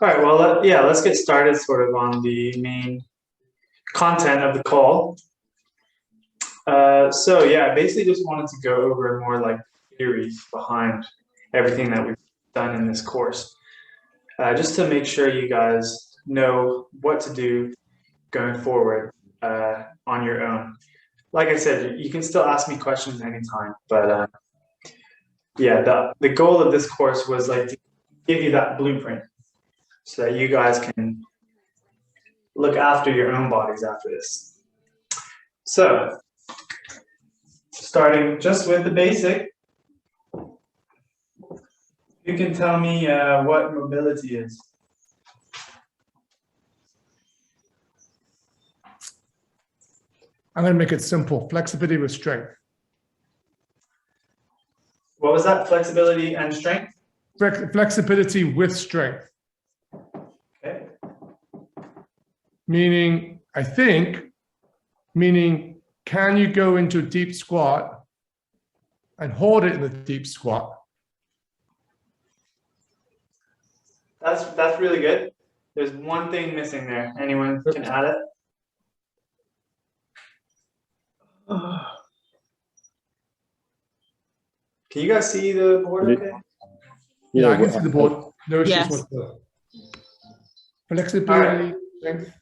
All right, well, yeah, let's get started sort of on the main content of the call. So yeah, I basically just wanted to go over more like theories behind everything that we've done in this course, just to make sure you guys know what to do going forward on your own. Like I said, you can still ask me questions anytime, but yeah, the goal of this course was like to give you that blueprint so that you guys can look after your own bodies after this. So, starting just with the basic, you can tell me what mobility is. I'm going to make it simple. Flexibility with strength. What was that? Flexibility and strength? Flexibility with strength. Okay. Meaning, can you go into a deep squat and hold it in the deep squat? That's really good. There's one thing missing there. Anyone can add it? Can you guys see the board okay? Yeah, I can see the board. No issues Yes. whatsoever. Flexibility, strength.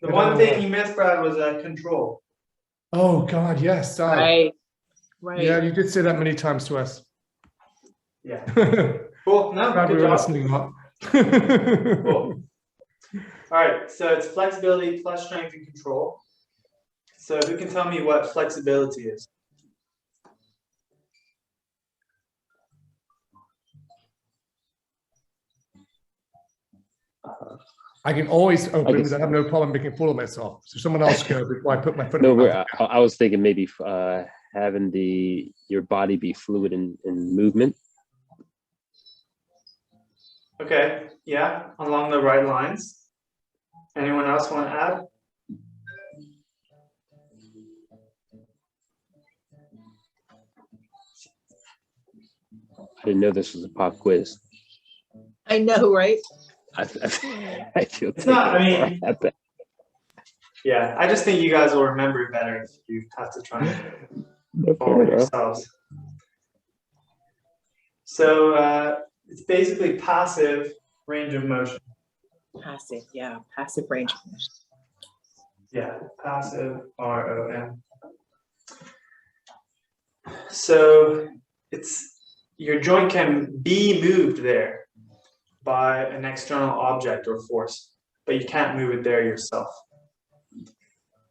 The one thing you missed, Brad, was control. Oh God, yes. Right. Yeah, you did say that many times to us. Yeah. Cool. No, Glad we good were job. listening up. Cool. All right, so it's flexibility plus strength and control. So who can tell me what flexibility is? I can always open because I have no problem making a fool of myself. So someone else go before I put my foot in No, my mouth. I was thinking maybe having your body be fluid in movement. Okay, yeah, along the right lines. Anyone else want to add? I didn't know this was a pop quiz. I know, right? I feel It's not, I mean, at that. yeah, I just think you guys will remember it better if you have to try and follow it yourselves. So it's basically passive range of motion. Passive, yeah, passive range of motion. Yeah, passive, ROM. So your joint can be moved there by an external object or force, but you can't move it there yourself.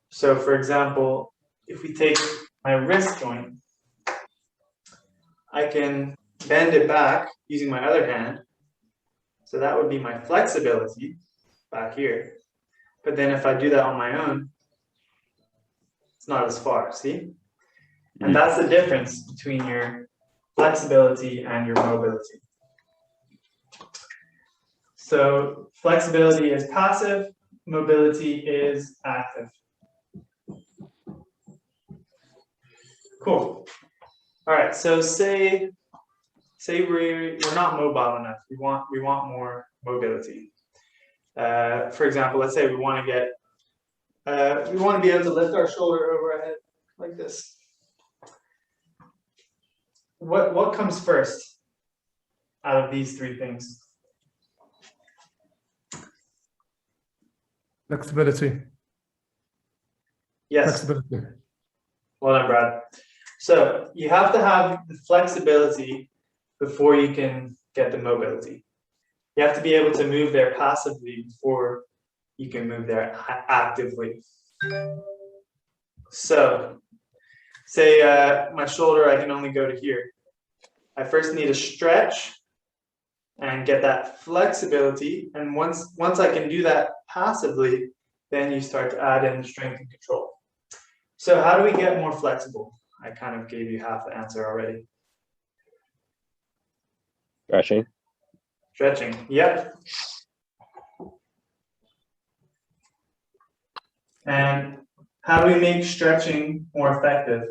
So for example, if we take my wrist joint, I can bend it back using my other hand. So that would be my flexibility back here. But then if I do that on my own, it's not as far, see? And that's the difference between your flexibility and your mobility. So flexibility is passive, mobility is active. Cool. All right, so say we're not mobile enough. We want more mobility. For example, let's say we want to be able to lift our shoulder over our head like this. What comes first out of these three things? Flexibility. Yes. Flexibility. Well done, Brad. So you have to have the flexibility before you can get the mobility. You have to be able to move there passively before you can move there actively. So say my shoulder, I can only go to here. I first need to stretch and get that flexibility. And once I can do that passively, then you start to add in strength and control. So how do we get more flexible? I kind of gave you half the answer already. Stretching. Stretching, yep. And how do we make stretching more effective?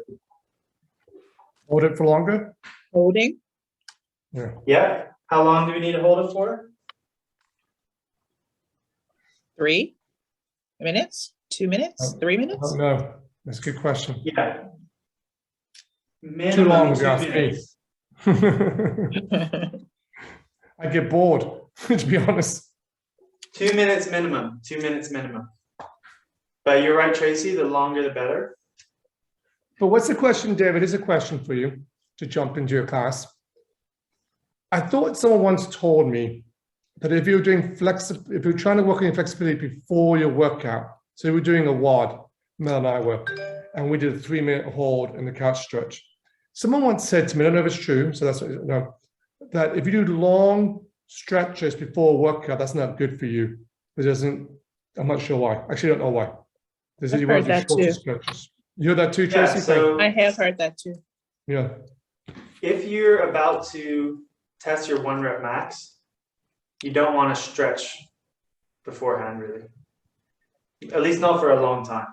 Hold it for longer. Holding. Yeah. Yeah. How long do we need to hold it for? 3 minutes, 2 minutes, 3 minutes? Oh, no, that's a good question. Yeah. Too Minimum long if you 2 ask minutes. me. I get bored, to be honest. 2 minutes minimum. 2 minutes minimum. But you're right, Tracy. The longer, the better. But what's the question, David? Here's a question for you to jump into your class. I thought someone once told me that if you're if you're trying to work on your flexibility before your workout, so we're doing a WOD, Mel and I were, and we did a 3-minute hold in the couch stretch. Someone once said to me, I don't know if it's true, so that's no, that if you do long stretches before a workout, that's not good for you. It doesn't. I'm not sure why. Actually, I don't know why. I've You want heard to do that shorter too. stretches. You heard that too, Yeah, Tracy? so I have heard that too. Yeah. if you're about to test your 1 rep max, you don't want to stretch beforehand, really. At least not for a long time.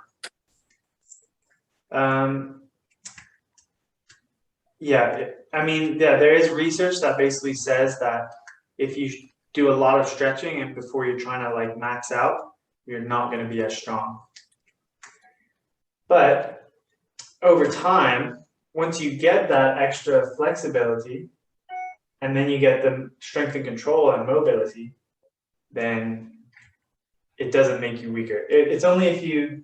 Yeah, I mean, yeah, there is research that basically says that if you do a lot of stretching and before you're trying to like max out, you're not going to be as strong. But over time, once you get that extra flexibility, and then you get the strength and control and mobility, then it doesn't make you weaker. It's only if you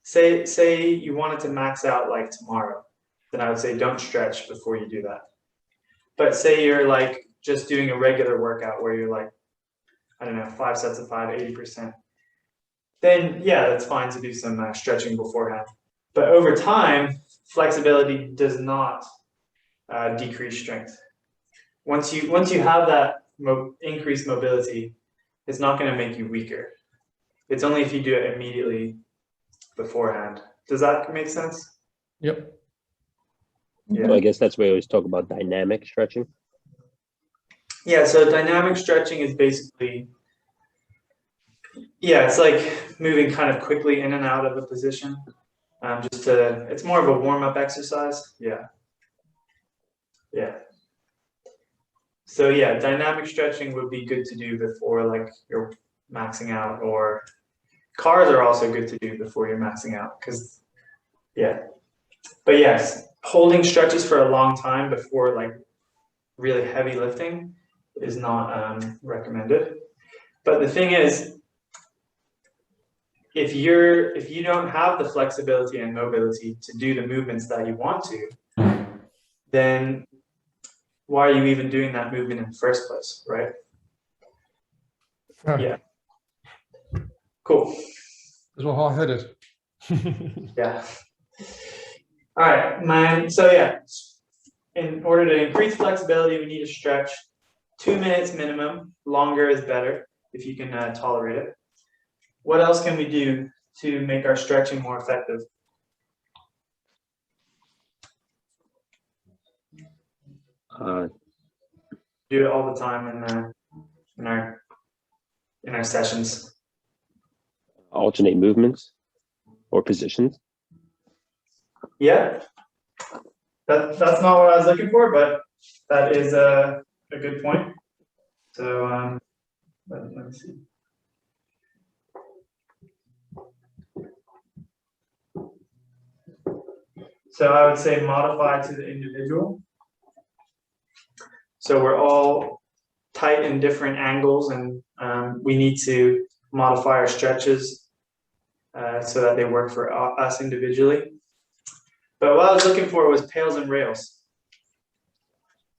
say you wanted to max out like tomorrow, then I would say don't stretch before you do that. But say you're like just doing a regular workout where you're like, I don't know, 5 sets of 5, 80%, then yeah, that's fine to do some stretching beforehand. But over time, flexibility does not decrease strength. Once you have that increased mobility, it's not going to make you weaker. It's only if you do it immediately beforehand. Does that make sense? Yep. Yeah. So I guess that's where we always talk about dynamic stretching. Yeah, so dynamic stretching is basically, yeah, it's like moving kind of quickly in and out of a position. It's more of a warm-up exercise. Yeah. Yeah. So yeah, dynamic stretching would be good to do before like you're maxing out, or cars are also good to do before you're maxing out, because yeah. But yes, holding stretches for a long time before like really heavy lifting is not recommended. But the thing is, if you don't have the flexibility and mobility to do the movements that you want to, then why are you even doing that movement in the first place, right? Yeah. Cool. Because we're hard-headed. Yeah. All right, man. So yeah, in order to increase flexibility, we need to stretch 2 minutes minimum. Longer is better if you can tolerate it. What else can we do to make our stretching more effective? Do it all the time in our sessions. Alternate movements or positions. Yeah, that's not what I was looking for, but that is a good point. So let me see. So I would say modify to the individual. So we're all tight in different angles, and we need to modify our stretches so that they work for us individually. But what I was looking for was pails and rails.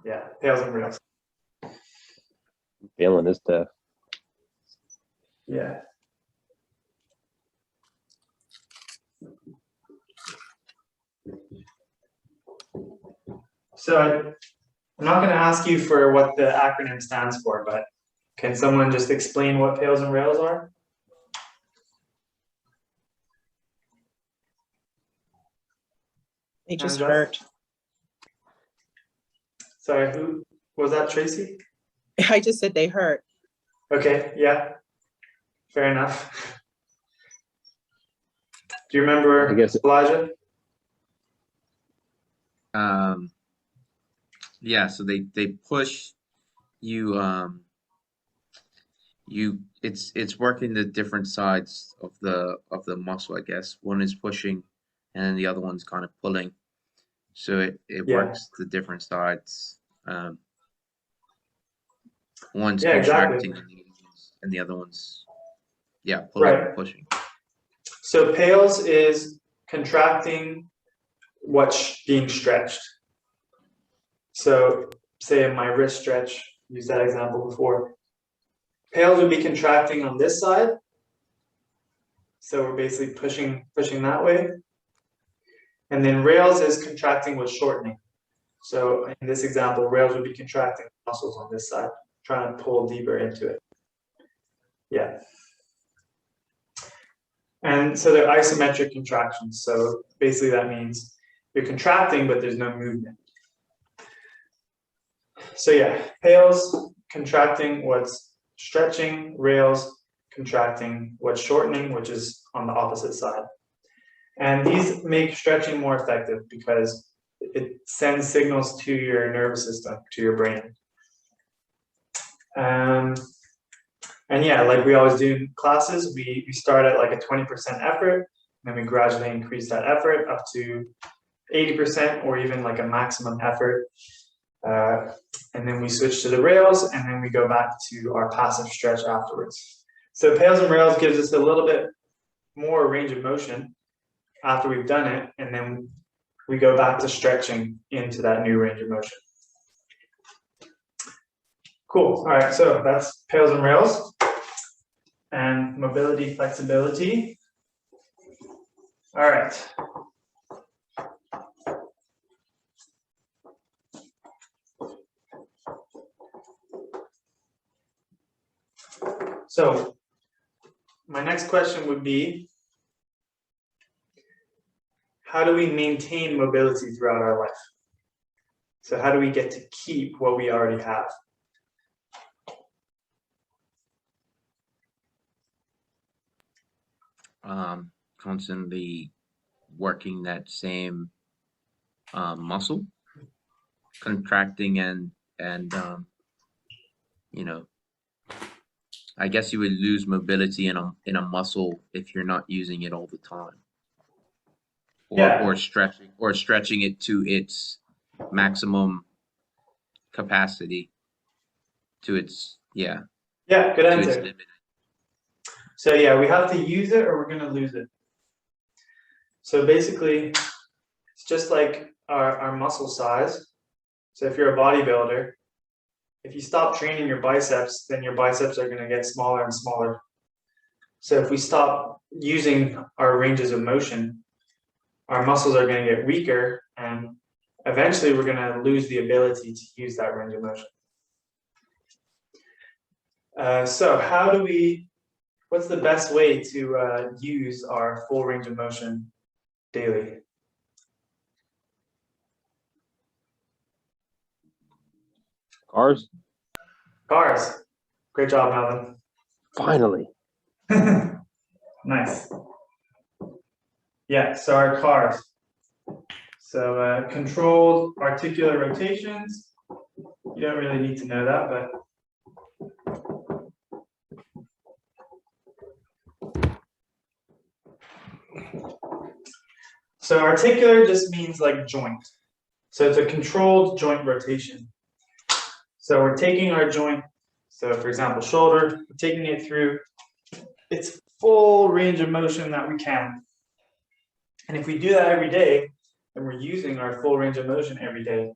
Yeah, pails and rails. Feeling is tough. Yeah. So I'm not going to ask you for what the acronym stands for, but can someone just explain what pails and rails are? They just Hands up. hurt. Sorry, who was that? Tracy? I just said they hurt. Okay, yeah, fair enough. Do you remember, I guess Elijah? Yeah, so they push you it's working the different sides of the muscle, I guess. One is pushing and then the other one's kind of pulling. So it Yeah. works the different sides. One's Yeah, exactly. contracting and the other one's, yeah, pulling, Right. pushing. So PALS is contracting what's being stretched. So say in my wrist stretch, use that example before. PALS would be contracting on this side. So we're basically pushing that way. And then rails is contracting what's shortening. So in this example, rails would be contracting muscles on this side, trying to pull deeper into it. Yeah. And so they're isometric contractions. So basically that means you're contracting, but there's no movement. So yeah, PALS contracting what's stretching, rails contracting what's shortening, which is on the opposite side. And these make stretching more effective because it sends signals to your nervous system, to your brain. And yeah, like we always do in classes, we start at like a 20% effort, and then we gradually increase that effort up to 80% or even like a maximum effort. And then we switch to the rails, and then we go back to our passive stretch afterwards. So PALS and rails gives us a little bit more range of motion after we've done it, and then we go back to stretching into that new range of motion. Cool. All right, so that's PALS and rails and mobility, flexibility. All right. So my next question would be, how do we maintain mobility throughout our life? So how do we get to keep what we already have? Constantly working that same muscle, contracting and you know, I guess you would lose mobility in a muscle if you're not using it all the time. Or stretching it to its maximum capacity, to its good to its answer. limit. So yeah, we have to use it or we're going to lose it. So basically, it's just like our muscle size. So if you're a bodybuilder, if you stop training your biceps, then your biceps are going to get smaller and smaller. So if we stop using our ranges of motion, our muscles are going to get weaker, and eventually we're going to lose the ability to use that range of motion. So how do we, what's the best way to use our full range of motion daily? Cars? Cars. Great job, Melvin. Finally. Nice. Yeah, so our cars. So controlled articular rotations. You don't really need to know that, but so articular just means like joint. So it's a controlled joint rotation. So we're taking our joint, so for example, shoulder, we're taking it through its full range of motion that we can. And if we do that every day, then we're using our full range of motion every day.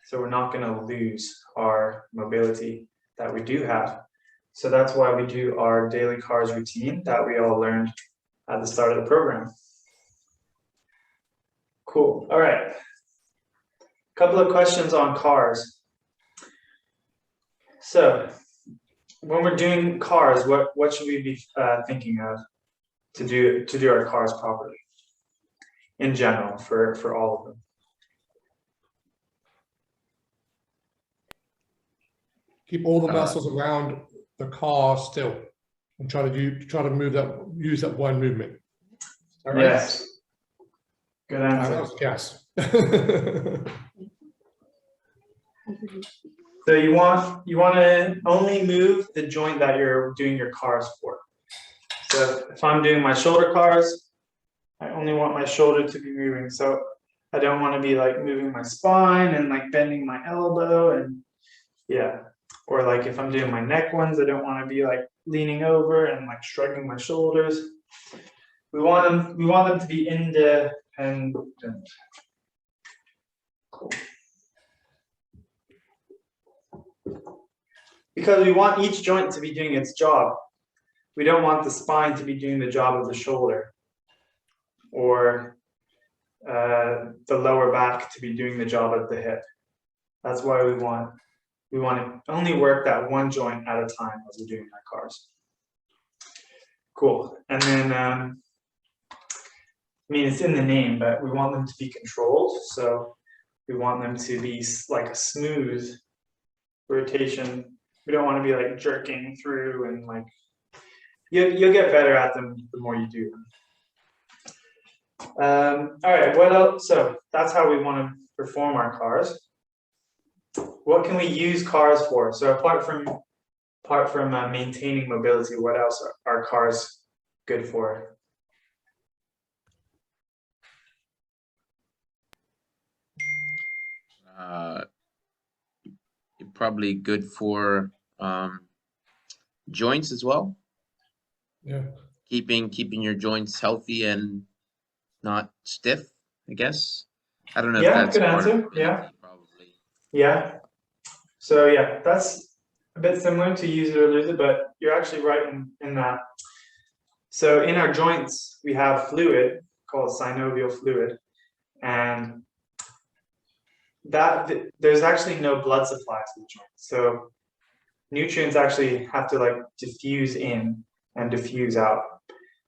So we're not going to lose our mobility that we do have. So that's why we do our daily cars routine that we all learned at the start of the program. Cool. All right. Couple of questions on cars. So when we're doing cars, what should we be thinking of to do our cars properly in general for all of them? Keep all the muscles around the car still, and try to move that, use that one movement. All right. Yes. Good answer. Yes. So you want to only move the joint that you're doing your cars for. So if I'm doing my shoulder cars, I only want my shoulder to be moving. So I don't want to be like moving my spine and like bending my elbow and yeah. Or like if I'm doing my neck ones, I don't want to be like leaning over and like shrugging my shoulders. We want them to be independent. Cool. Because we want each joint to be doing its job. We don't want the spine to be doing the job of the shoulder or the lower back to be doing the job of the hip. That's why we want to only work that one joint at a time as we're doing our cars. Cool. And then, I mean, it's in the name, but we want them to be controlled. So we want them to be like a smooth rotation. We don't want to be like jerking through and like, you'll get better at them the more you do them. All right, what else? So that's how we want to perform our cars. What can we use cars for? So apart from maintaining mobility, what else are cars good for? Probably good for joints as well. Yeah. Keeping your joints healthy and not stiff, I guess. I don't know Yeah, if that's good part of answer. mobility, Yeah. probably. Yeah. So yeah, that's a bit similar to use it or lose it, but you're actually right in that. So in our joints, we have fluid called synovial fluid, and that there's actually no blood supply to the joint. So nutrients actually have to like diffuse in and diffuse out.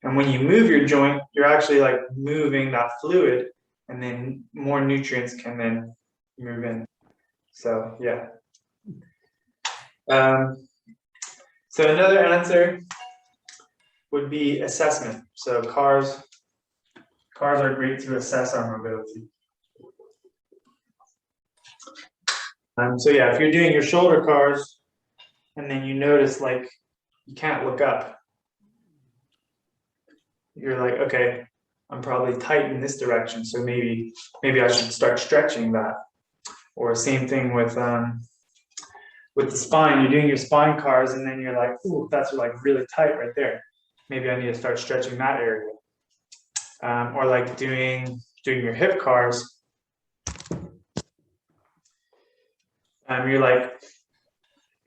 And when you move your joint, you're actually like moving that fluid, and then more nutrients can then move in. So yeah. So another answer would be assessment. So cars are great to assess our mobility. So yeah, if you're doing your shoulder cars and then you notice like you can't look up, you're like, okay, I'm probably tight in this direction, so maybe I should start stretching that. Or same thing with the spine. You're doing your spine cars and then you're like, ooh, that's like really tight right there. Maybe I need to start stretching that area. Or like doing your hip cars. You're like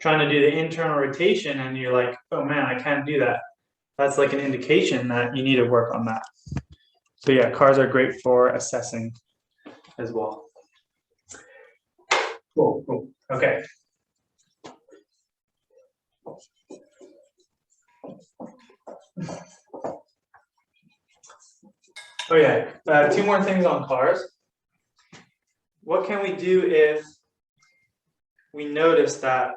trying to do the internal rotation and you're like, oh man, I can't do that. That's like an indication that you need to work on that. So yeah, cars are great for assessing as well. Cool. Okay. Oh yeah, two more things on cars. What can we do if we notice that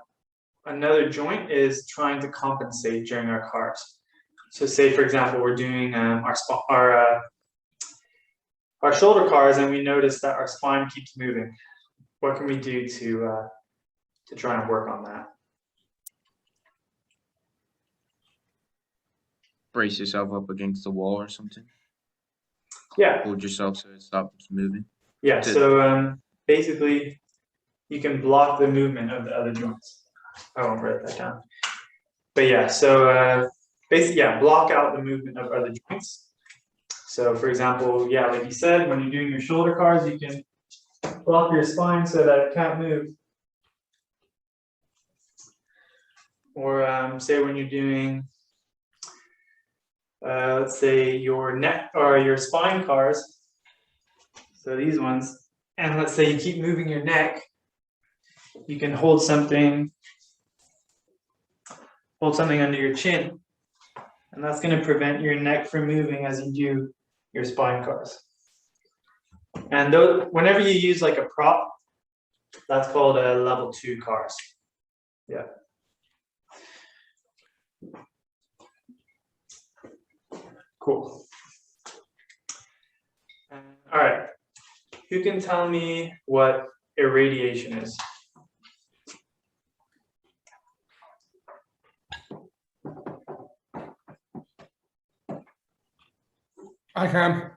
another joint is trying to compensate during our cars? So say, for example, we're doing our shoulder cars and we notice that our spine keeps moving. What can we do to try and work on that? Brace yourself up against the wall or something. Yeah. Hold yourself so it stops moving. Yeah. So basically, you can block the movement of the other joints. I won't write that down. But yeah, so basically, yeah, block out the movement of other joints. So for example, yeah, like you said, when you're doing your shoulder cars, you can block your spine so that it can't move. Or say when you're doing, let's say your neck or your spine cars, so these ones, and let's say you keep moving your neck, you can hold something under your chin, and that's going to prevent your neck from moving as you do your spine cars. And whenever you use like a prop, that's called a level 2 cars. Yeah. Cool. All right. Who can tell me what irradiation is? I can,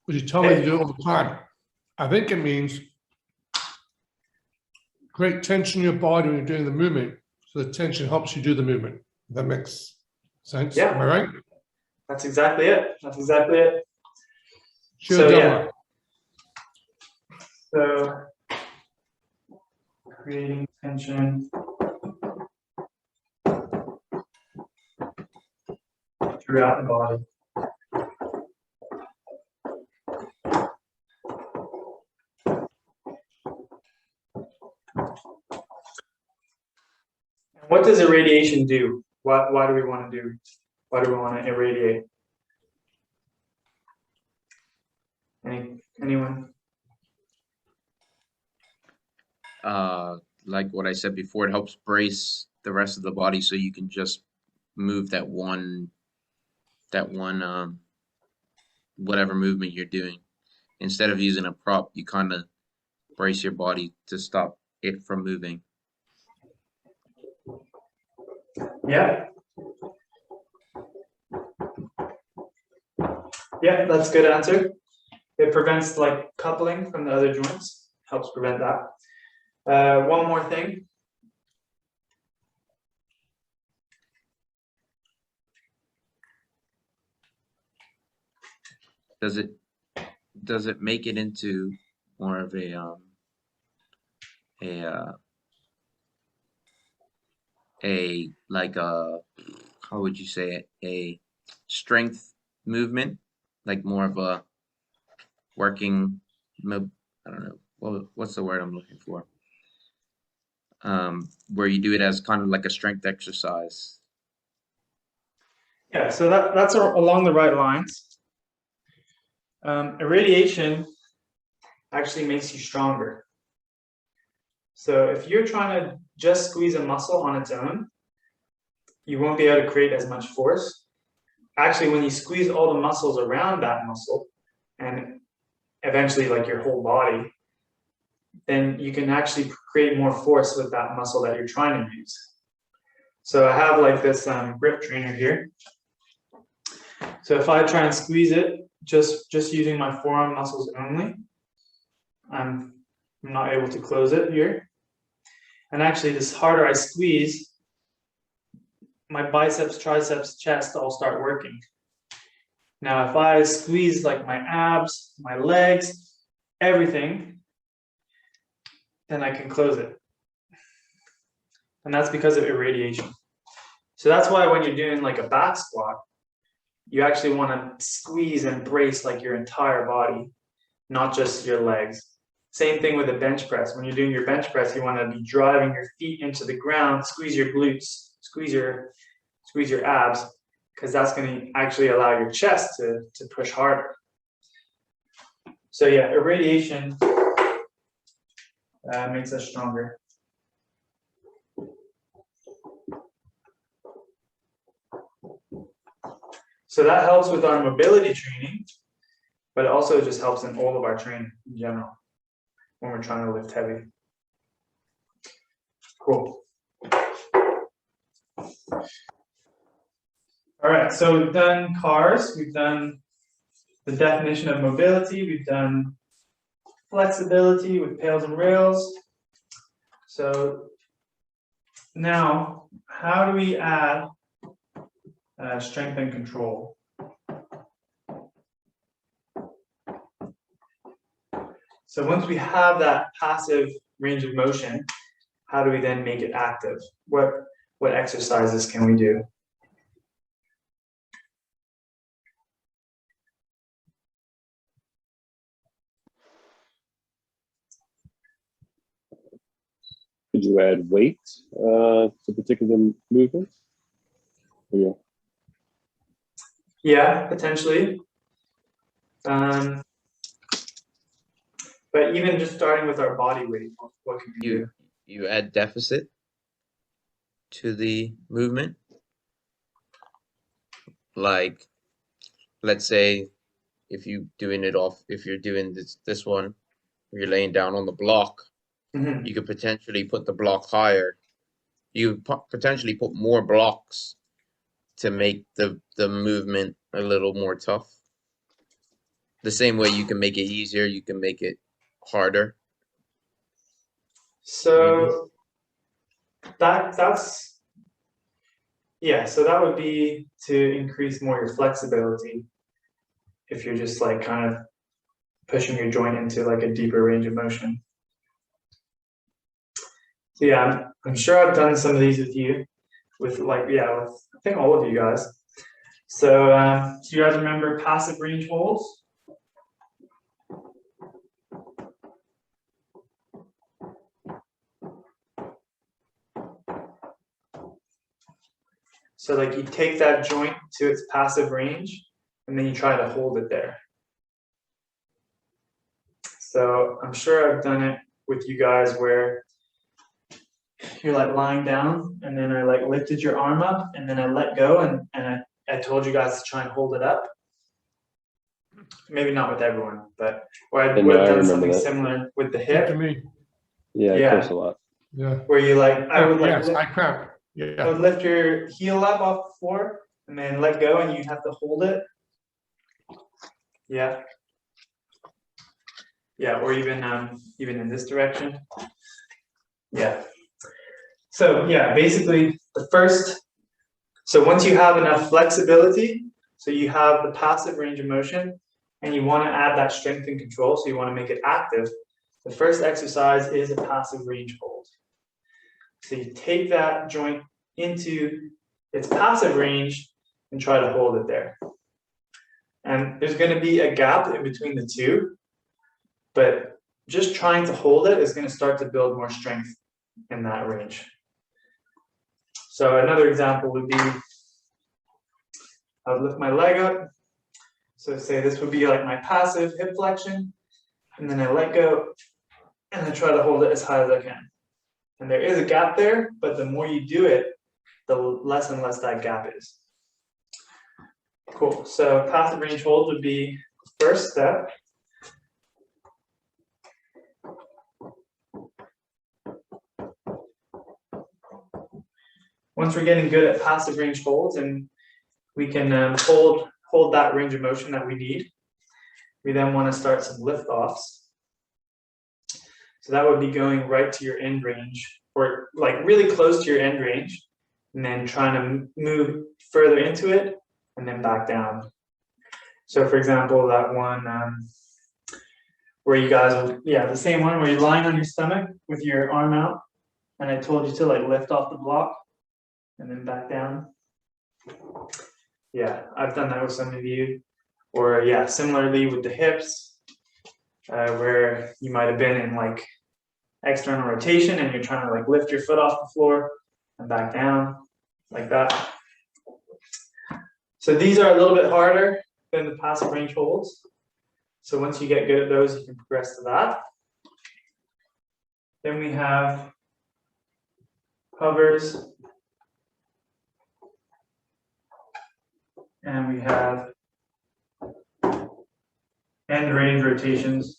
but you tell me to do it all the time. I think it means create tension in your body when you're doing the movement, so the tension helps you do the movement. That makes sense. Yeah. Am I right? That's exactly it. That's exactly it. Sure, So, Delma. So creating tension throughout the body. What does irradiation do? Why do we want to do? Why do we want to irradiate? Anyone? Like what I said before, it helps brace the rest of the body so you can just move that one whatever movement you're doing. Instead of using a prop, you kind of brace your body to stop it from moving. Yeah. Yeah, that's a good answer. It prevents like coupling from the other joints, helps prevent that. One more thing. Does it make it into more of a like a, how would you say it, a strength movement, like more of a working I don't know, what's the word I'm looking for, where you do it as kind of like a strength exercise? Yeah, so that's along the right lines. Irradiation actually makes you stronger. So if you're trying to just squeeze a muscle on its own, you won't be able to create as much force. Actually, when you squeeze all the muscles around that muscle, and eventually like your whole body, then you can actually create more force with that muscle that you're trying to use. So I have like this grip trainer here. So if I try and squeeze it, just using my forearm muscles only, I'm not able to close it here. And actually, the harder I squeeze, my biceps, triceps, chest all start working. Now, if I squeeze like my abs, my legs, everything, then I can close it. And that's because of irradiation. So that's why when you're doing like a back squat, you actually want to squeeze and brace like your entire body, not just your legs. Same thing with a bench press. When you're doing your bench press, you want to be driving your feet into the ground, squeeze your glutes, squeeze your abs, because that's going to actually allow your chest to push harder. So yeah, irradiation makes us stronger. So that helps with our mobility training, but it also just helps in all of our training in general when we're trying to lift heavy. Cool. All right, so we've done cars, we've done the definition of mobility, we've done flexibility with pails and rails. So now, how do we add strength and control? So once we have that passive range of motion, how do we then make it active? What exercises can we do? Could you add weight to particular movements? Yeah. Yeah, potentially. But even just starting with our body weight, what can we do? You add deficit to the movement. Like, let's say if you're doing this one, you're laying down on the block, Mhm. you could potentially put the block higher. You potentially put more blocks to make the movement a little more tough. The same way you can make it easier, you can make it harder. So that's yeah, so that would be to increase more your flexibility if you're just like kind of pushing your joint into like a deeper range of motion. So yeah, I'm sure I've done some of these with you, with like, yeah, with I think all of you guys. So do you guys remember passive range holds? So like you take that joint to its passive range and then you try to hold it there. So I'm sure I've done it with you guys where you're like lying down and then I like lifted your arm up and then I let go and I told you guys to try and hold it up. Maybe not with everyone, but or I would have done something similar with the hip. To me, Yeah, Yeah. it hurts a lot. yeah. Where you like I would like Yes, I cramp. I Yeah, would lift your heel up off the floor and then let go and you'd have to hold it. Yeah. Yeah, or even in this direction. Yeah. So yeah, basically so once you have enough flexibility, so you have the passive range of motion and you want to add that strength and control, so you want to make it active, the first exercise is a passive range hold. So you take that joint into its passive range and try to hold it there. And there's going to be a gap in between the two, but just trying to hold it is going to start to build more strength in that range. So another example would be, I would lift my leg up. So say this would be like my passive hip flexion, and then I let go and I try to hold it as high as I can. And there is a gap there, but the more you do it, the less and less that gap is. Cool, so passive range hold would be the first step. Once we're getting good at passive range holds and we can hold that range of motion that we need, we then want to start some lift offs. So that would be going right to your end range, or like really close to your end range, and then trying to move further into it and then back down. So for example, that one where you guys, yeah, the same one where you're lying on your stomach with your arm out, and I told you to like lift off the block and then back down. Yeah, I've done that with some of you. Or yeah, similarly with the hips, where you might have been in like external rotation and you're trying to like lift your foot off the floor and back down like that. So these are a little bit harder than the passive range holds. So once you get good at those, you can progress to that. Then we have hovers. And we have end range rotations.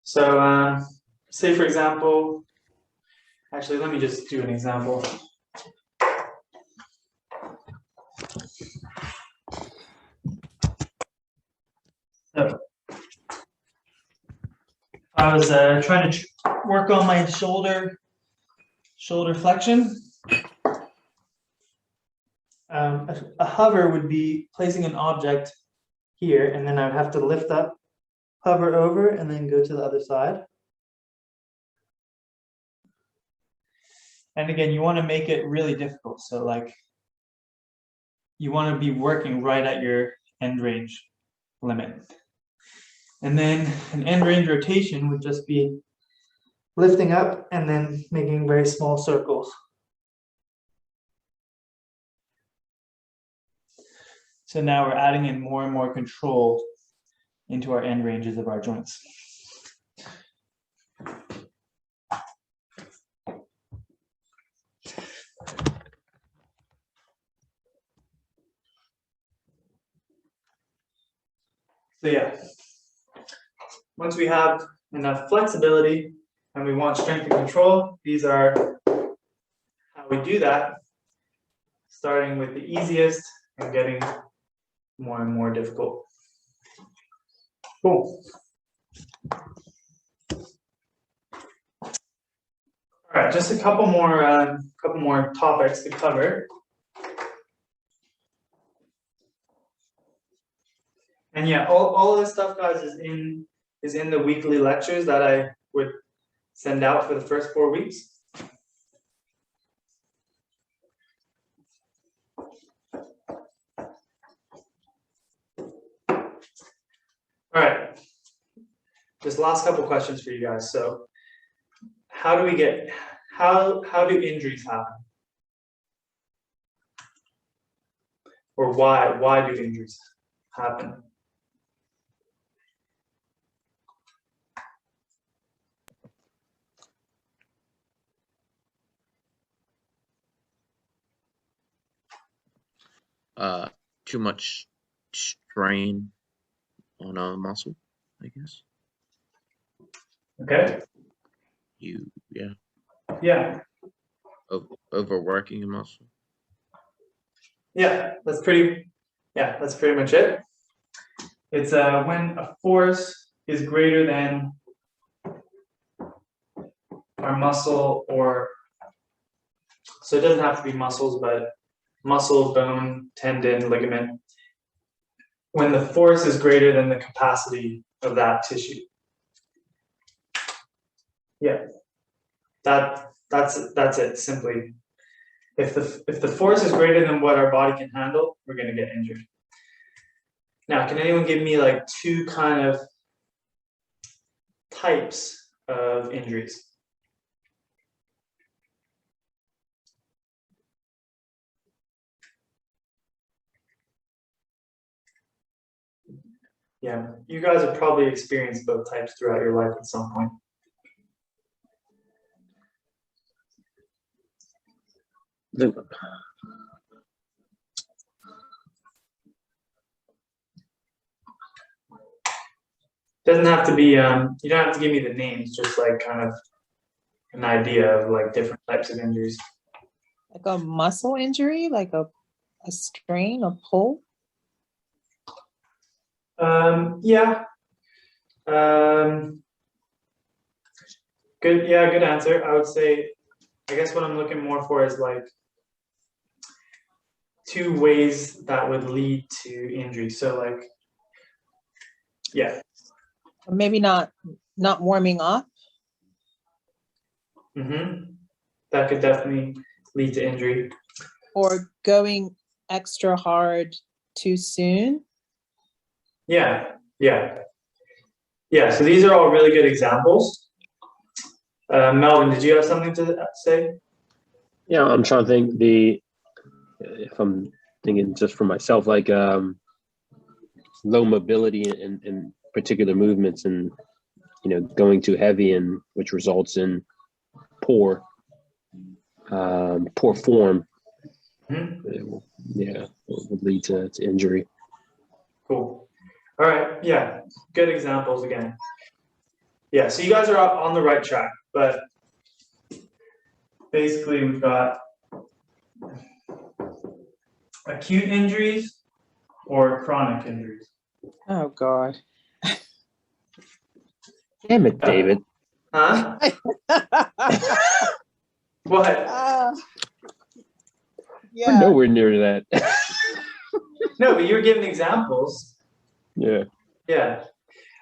So say for example, actually let me just do an example. So I was trying to work on my shoulder flexion. A hover would be placing an object here, and then I would have to lift up, hover over, and then go to the other side. And again, you want to make it really difficult. So like, you want to be working right at your end range limit. And then an end range rotation would just be lifting up and then making very small circles. So now we're adding in more and more control into our end ranges of our joints. So yeah, once we have enough flexibility and we want strength and control, these are how we do that, starting with the easiest and getting more and more difficult. Cool. All right, just a couple more topics to cover. And yeah, all of this stuff, guys, is in the weekly lectures that I would send out for the first 4 weeks. All right, just last couple questions for you guys. So, how do do injuries happen, or why do injuries happen? Too much strain on a muscle, I guess. Okay. Yeah. Overworking a muscle. Yeah, that's pretty much it. It's when a force is greater than our muscle, or so it doesn't have to be muscles, but muscle, bone, tendon, ligament. When the force is greater than the capacity of that tissue. Yeah, that's it. Simply, if the force is greater than what our body can handle, we're going to get injured. Now, can anyone give me like 2 kind of types of injuries? Yeah, you guys have probably experienced both types throughout your life at some point. Doesn't have to be, you don't have to give me the names, just like kind of an idea of like different types of injuries. Like a muscle injury, like a strain, a pull? Yeah. Good answer. I would say, I guess what I'm looking more for is like 2 ways that would lead to injury. So like, yeah. Maybe not warming up. That could definitely lead to injury. Or going extra hard too soon. Yeah. So these are all really good examples. Melvin, did you have something to say? Yeah, I'm trying to think if I'm thinking just for myself, like low mobility in particular movements, and going too heavy, and which results in poor form. Would lead to injury. Cool. All right. Yeah. Good examples again. Yeah. So you guys are on the right track, but basically we've got acute injuries or chronic injuries. Oh God. Damn it, David. Huh? What? We're Yeah. nowhere near that. No, but you were giving examples. Yeah. Yeah.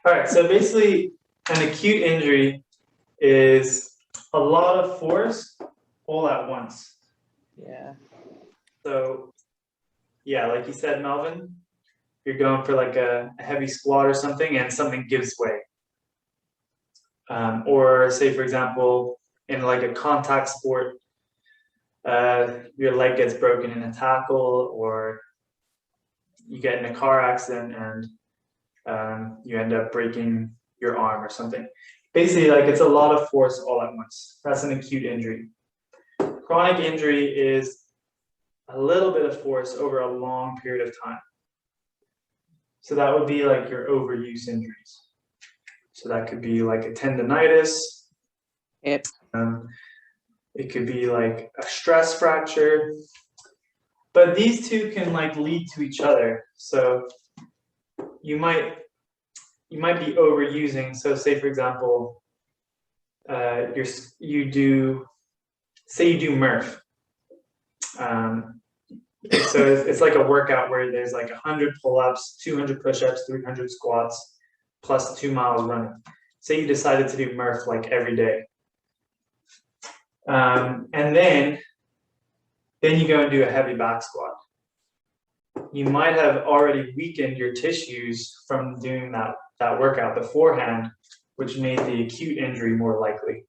All right. So basically, an acute injury is a lot of force all at once. Yeah. So, yeah, like you said, Melvin, you're going for like a heavy squat or something, and something gives way. Or say, for example, in like a contact sport, your leg gets broken in a tackle, or you get in a car accident and you end up breaking your arm or something. Basically, like it's a lot of force all at once. That's an acute injury. Chronic injury is a little bit of force over a long period of time. So that would be like your overuse injuries. So that could be like a tendonitis, Yep. It could be like a stress fracture. But these two can like lead to each other. So you might be overusing. So say for example, you do Murph. So it's like a workout where there's like 100 pull-ups, 200 push-ups, 300 squats, plus 2 miles running. Say you decided to do Murph like every day. And then you go and do a heavy back squat. You might have already weakened your tissues from doing that workout beforehand, which made the acute injury more likely.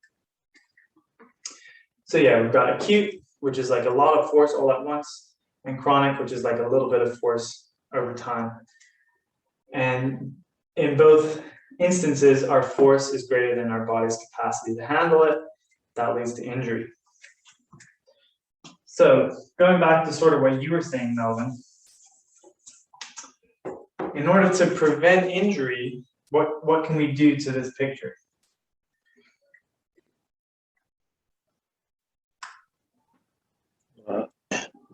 So yeah, we've got acute, which is like a lot of force all at once, and chronic, which is like a little bit of force over time. And in both instances, our force is greater than our body's capacity to handle it. That leads to injury. So going back to sort of what you were saying, Melvin, in order to prevent injury, what can we do to this picture?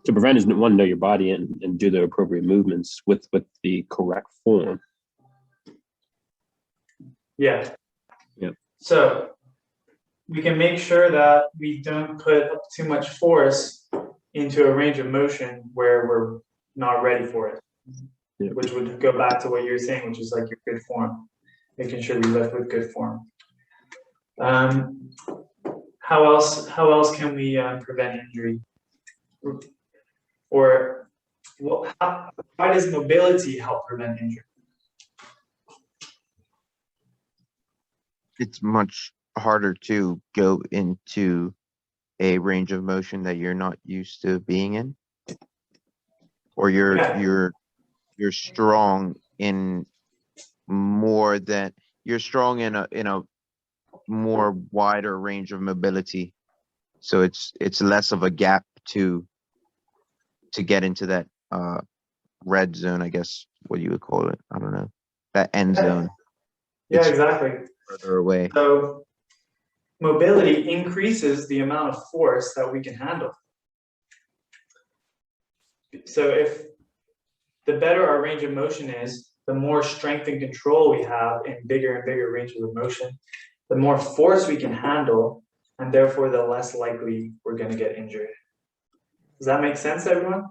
To prevent is one, know your body and do the appropriate movements with the correct form. Yeah. Yep. So we can make sure that we don't put too much force into a range of motion where we're not ready for it. Yep. Which would go back to what you were saying, which is like your good form, making sure we lift with good form. How else can we prevent injury? Or why does mobility help prevent injury? It's much harder to go into a range of motion that you're not used to being in, or you're strong in more than you're strong in a more wider range of mobility, so it's less of a gap to get into that red zone, I guess what you would call it. I don't know, that end zone. Yeah, It's exactly. further away. So mobility increases the amount of force that we can handle. So if the better our range of motion is, the more strength and control we have in bigger and bigger ranges of motion, the more force we can handle, and therefore the less likely we're going to get injured. Does that make sense, everyone?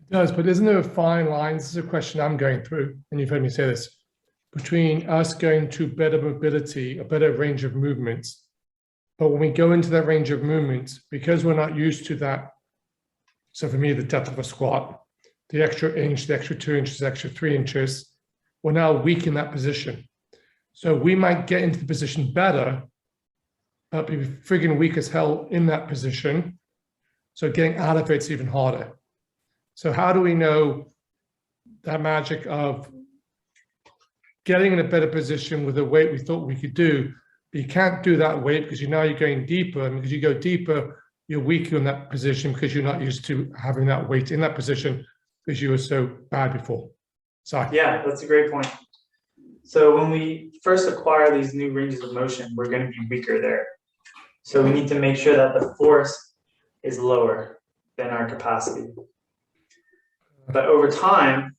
It does, but isn't there a fine line? This is a question I'm going through, and you've heard me say this, between us going to better mobility, a better range of movements. But when we go into that range of movements, because we're not used to that, so for me, the depth of a squat, the extra inch, the extra 2 inches, the extra 3 inches, we're now weak in that position. So we might get into the position better, but be friggin' weak as hell in that position. So getting out of it's even harder. So how do we know that magic of getting in a better position with the weight we thought we could do, but you can't do that weight because you're going deeper, and because you go deeper, you're weaker in that position because you're not used to having that weight in that position because you were so bad before. Sorry. Yeah, that's a great point. So when we first acquire these new ranges of motion, we're going to be weaker there. So we need to make sure that the force is lower than our capacity. But over time,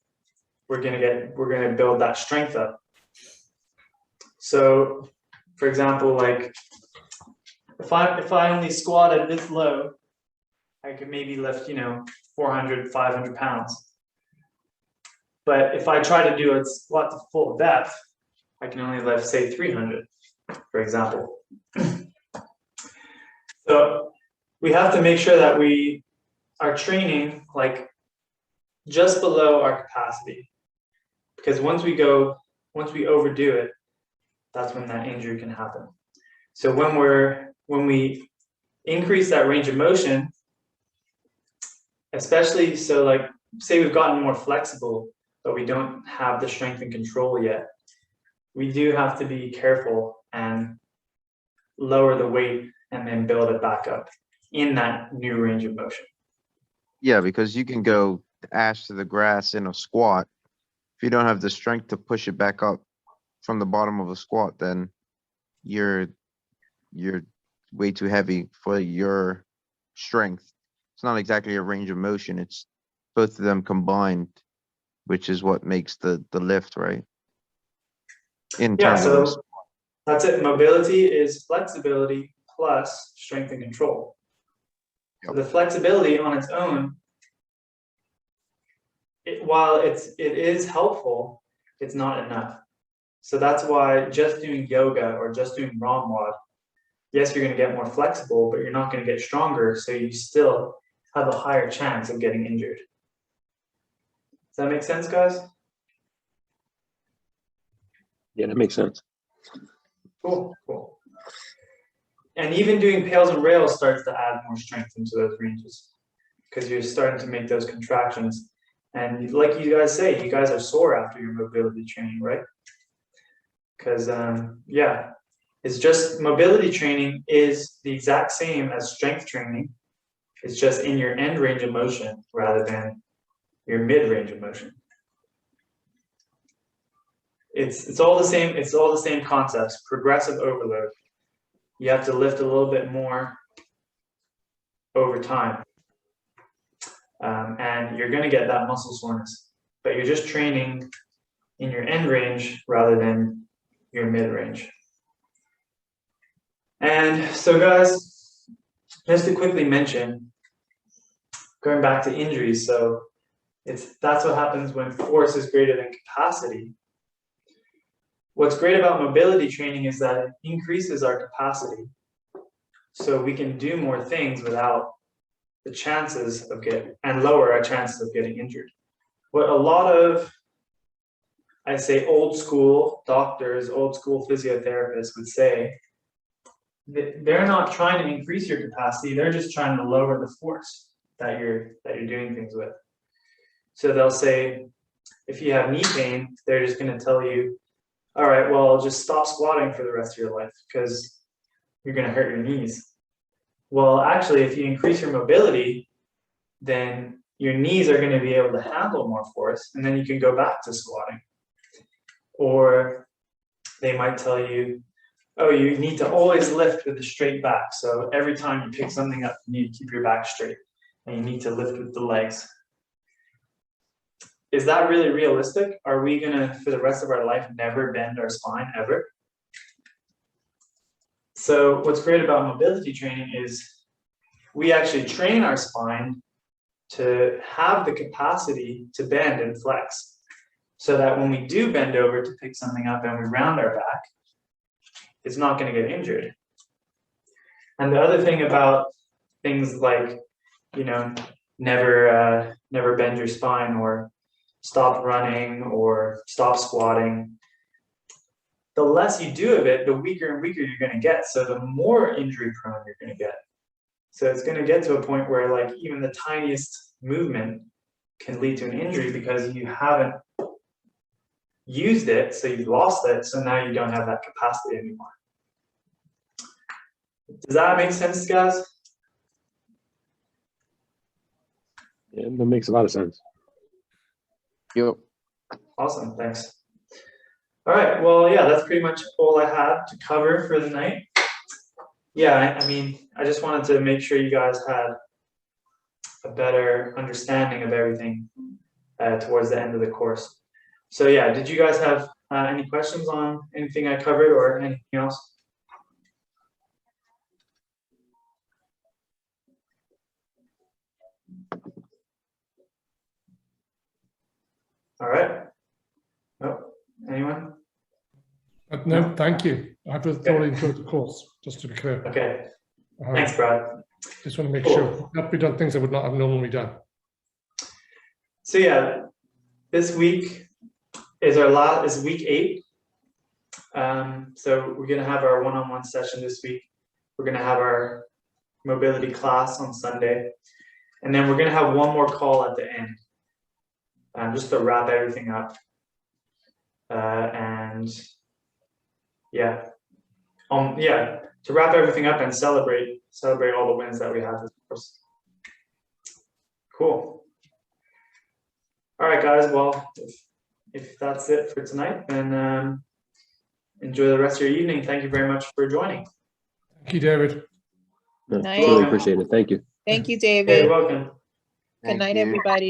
we're going to build that strength up. So, for example, like if I only squatted this low, I could maybe lift 400, 500 pounds. But if I try to do a squat to full depth, I can only lift, say, 300, for example. So we have to make sure that we are training like just below our capacity, because once we overdo it, that's when that injury can happen. So when we increase that range of motion, especially so like say we've gotten more flexible, but we don't have the strength and control yet, we do have to be careful and lower the weight and then build it back up in that new range of motion. Yeah, because you can go ash to the grass in a squat. If you don't have the strength to push it back up from the bottom of a squat, then you're way too heavy for your strength. It's not exactly a range of motion. It's both of them combined, which is what makes the lift, right? In Yeah, terms of so that's it. Mobility is flexibility plus strength and control. So the flexibility on its own, while it is helpful, it's not enough. So that's why just doing yoga or just doing ROMWOD, yes, you're going to get more flexible, but you're not going to get stronger. So you still have a higher chance of getting injured. Does that make sense, guys? Yeah, that makes sense. Cool, cool. And even doing pails and rails starts to add more strength into those ranges because you're starting to make those contractions. And like you guys say, you guys are sore after your mobility training, right? Because, yeah, it's just mobility training is the exact same as strength training. It's just in your end range of motion rather than your mid range of motion. It's all the same. It's all the same concepts. Progressive overload. You have to lift a little bit more over time, and you're going to get that muscle soreness. But you're just training in your end range rather than your mid range. And so, guys, just to quickly mention, going back to injuries. So that's what happens when force is greater than capacity. What's great about mobility training is that it increases our capacity. So we can do more things without the chances of and lower our chances of getting injured. What a lot of, I say, old school doctors, old school physiotherapists would say, they're not trying to increase your capacity, they're just trying to lower the force that you're doing things with. So they'll say, if you have knee pain, they're just going to tell you, all right, well, just stop squatting for the rest of your life because you're going to hurt your knees. Well, actually, if you increase your mobility, then your knees are going to be able to handle more force, and then you can go back to squatting. Or they might tell you, oh, you need to always lift with a straight back. So every time you pick something up, you need to keep your back straight, and you need to lift with the legs. Is that really realistic? Are we going to, for the rest of our life, never bend our spine ever? So what's great about mobility training is we actually train our spine to have the capacity to bend and flex so that when we do bend over to pick something up and we round our back, it's not going to get injured. And the other thing about things like, you know, never bend your spine or stop running or stop squatting, the less you do of it, the weaker and weaker you're going to get. So the more injury prone you're going to get. So it's going to get to a point where like even the tiniest movement can lead to an injury because you haven't used it, so you've lost it, so now you don't have that capacity anymore. Does that make sense, guys? Yeah, that makes a lot of sense. Yep. Awesome, thanks. All right, well, yeah, that's pretty much all I had to cover for the night. Yeah, I mean, I just wanted to make sure you guys had a better understanding of everything towards the end of the course. So yeah, did you guys have any questions on anything I covered or anything else? All right. Oh, anyone? No, thank you. I've thoroughly enjoyed the course, just to be clear. Okay. Thanks, Brad. Just want to make Cool. sure that we've done things I would not have normally done. So yeah, this week is week 8. So we're gonna have our one-on-one session this week. We're gonna have our mobility class on Sunday, and then we're gonna have one more call at the end, just to wrap everything up. And yeah, to wrap everything up and celebrate all the wins that we have this course. Cool. All right, guys. Well, if that's it for tonight, then enjoy the rest of your evening. Thank you very much for joining. Thank you, David. No, Night. Truly appreciate it. Thank you. Thank you, Hey, David. welcome. Good night, Thank you. everybody.